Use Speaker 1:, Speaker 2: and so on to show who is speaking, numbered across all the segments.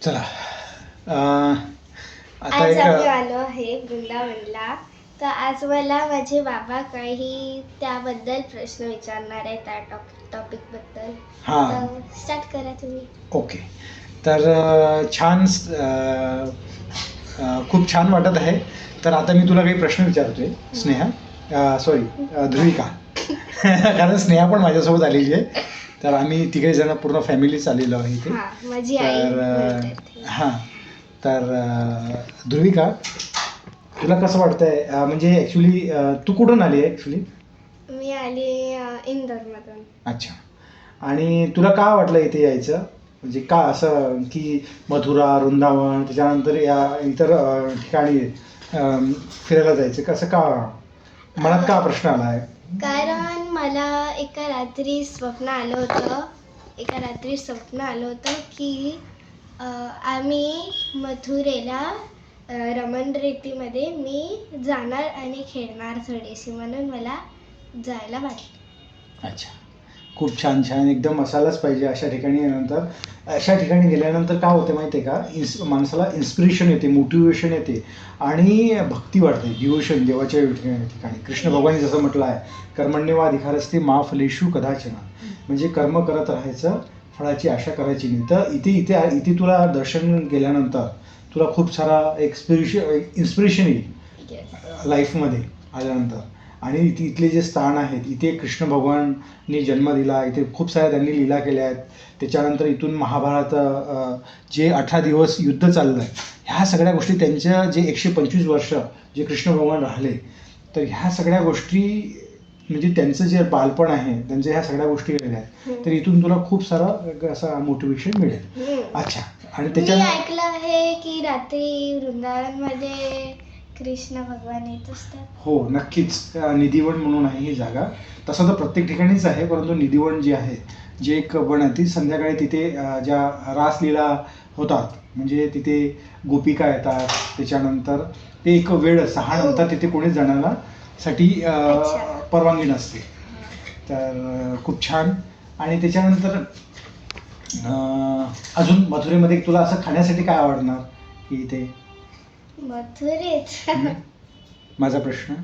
Speaker 1: चला आता
Speaker 2: आज
Speaker 1: एक
Speaker 2: आम्ही आलो आहे वृंदावनला. तर आज मला माझे बाबा काही त्याबद्दल प्रश्न विचारणार आहे, त्या टॉपिक बद्दल.
Speaker 1: हां
Speaker 2: तर स्टार्ट करा तुम्ही.
Speaker 1: ओके. तर छान खूप छान वाटत आहे. तर आता मी तुला काही प्रश्न विचारतोय स्नेहा, सॉरी ध्रुविका. कारण स्नेहा पण माझ्यासोबत आलेली आहे. तर आम्ही तिघे जण पूर्ण फॅमिलीच आलेलो आहे इथे.
Speaker 2: माझी आई
Speaker 1: तर
Speaker 2: म्हणते.
Speaker 1: हां तर ध्रुविका, तुला कसं वाटतंय, म्हणजे ॲक्च्युली तू कुठून आली आहे ॲक्च्युली?
Speaker 2: मी आली इंदोरमधून.
Speaker 1: अच्छा. आणि तुला का वाटलं इथे यायचं, म्हणजे का असं की मथुरा, वृंदावन, त्याच्यानंतर या इतर ठिकाणी फिरायला जायचं, कसं का मनात का प्रश्न आला आहे?
Speaker 2: कारण मला एका रात्री स्वप्न आलं होतं की आम्ही मथुरेला रमण रेतीमध्ये मी जाणार आणि खेळणार थोडीशी, म्हणून मला जायला वाटलं.
Speaker 1: अच्छा, खूप छान छान, एकदम असायलाच पाहिजे अशा ठिकाणी. अशा ठिकाणी गेल्यानंतर काय होते माहिती आहे का, माणसाला इन्स्पिरेशन येते, मोटिवेशन येते आणि भक्ती वाढते, डिवोशन देवाच्या ठिकाणी. कृष्ण भगवानी जसं म्हटलं आहे, कर्मण्येवाधिकारस्ते मा फलेषु कदाचन, म्हणजे कर्म करत राहायचं, फळाची आशा करायची नाही. तर इथे तुला दर्शन गेल्यानंतर तुला खूप सारा इन्स्पिरेशन येईल लाईफमध्ये आल्यानंतर. आणि इथले जे स्थान आहेत, इथे कृष्ण भगवाननी जन्म दिला, इथे खूप साऱ्या त्यांनी लीला केल्या आहेत. त्याच्यानंतर इथून महाभारत, जे 18 दिवस युद्ध चाललं आहे, ह्या सगळ्या गोष्टी, त्यांच्या जे 125 वर्ष जे कृष्ण भगवान राहिले, तर ह्या सगळ्या गोष्टी, म्हणजे त्यांचं जे बालपण आहे, त्यांच्या ह्या सगळ्या गोष्टी केलेल्या आहेत. तर इथून तुला खूप सारा असं मोटिवेशन मिळेल. अच्छा. आणि
Speaker 2: मी ऐकलं आहे की रात्री वृंदावनमध्ये कृष्ण भगवान येत असतात.
Speaker 1: हो, नक्कीच. निधिवन म्हणून आहे ही जागा. तसं तर प्रत्येक ठिकाणीच आहे, परंतु निधिवन जी आहे, जे एक वन आहे, ती संध्याकाळी तिथे ज्या रासलीला होतात, म्हणजे तिथे गोपिका येतात, त्याच्यानंतर ते एक वेळ 6 नंतर तिथे कोणीच जाण्याला साठी परवानगी नसते. तर खूप छान. आणि त्याच्यानंतर अजून मथुरेमध्ये तुला असं खाण्यासाठी काय आवडणार की इथे?
Speaker 2: मथुरेत
Speaker 1: माझा प्रश्न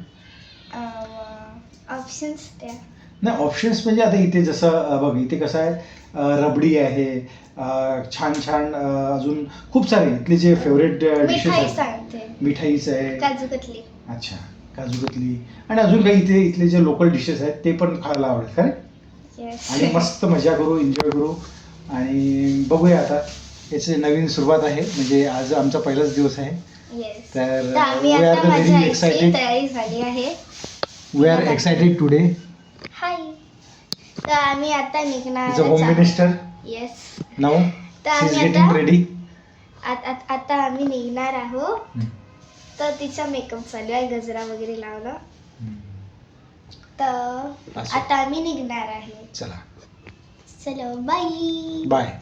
Speaker 2: ऑप्शन्स द्या.
Speaker 1: नाही, ऑप्शन्स म्हणजे आता इथे जसं बघ, इथे कसं आहे, रबडी आहे, छान छान, अजून खूप सारे इथले जे फेवरेट डिशेस
Speaker 2: मिठाई
Speaker 1: आहेत.
Speaker 2: सांगते,
Speaker 1: मिठाईच आहे.
Speaker 2: काजू कतली.
Speaker 1: अच्छा, काजू कतली. आणि अजून काही इथले जे लोकल डिशेस आहेत ते पण खायला आवडेल का रे? आणि मस्त मजा करू, एन्जॉय करू. आणि बघूया आता, याची नवीन सुरुवात आहे, म्हणजे आज आमचा पहिलाच दिवस आहे. तर
Speaker 2: आम्ही आता माझ्या आईची तयारी झाली आहे.
Speaker 1: We are excited today.
Speaker 2: Hi. तर आम्ही आता निघणार.
Speaker 1: Home minister.
Speaker 2: Yes.
Speaker 1: Now she is getting ready.
Speaker 2: आता आम्ही निघणार आहोत. तर तिचा मेकअप चालू आहे, गजरा वगैरे लावणं. तर आता आम्ही निघणार आहे.
Speaker 1: चला,
Speaker 2: चलो, बाय
Speaker 1: बाय.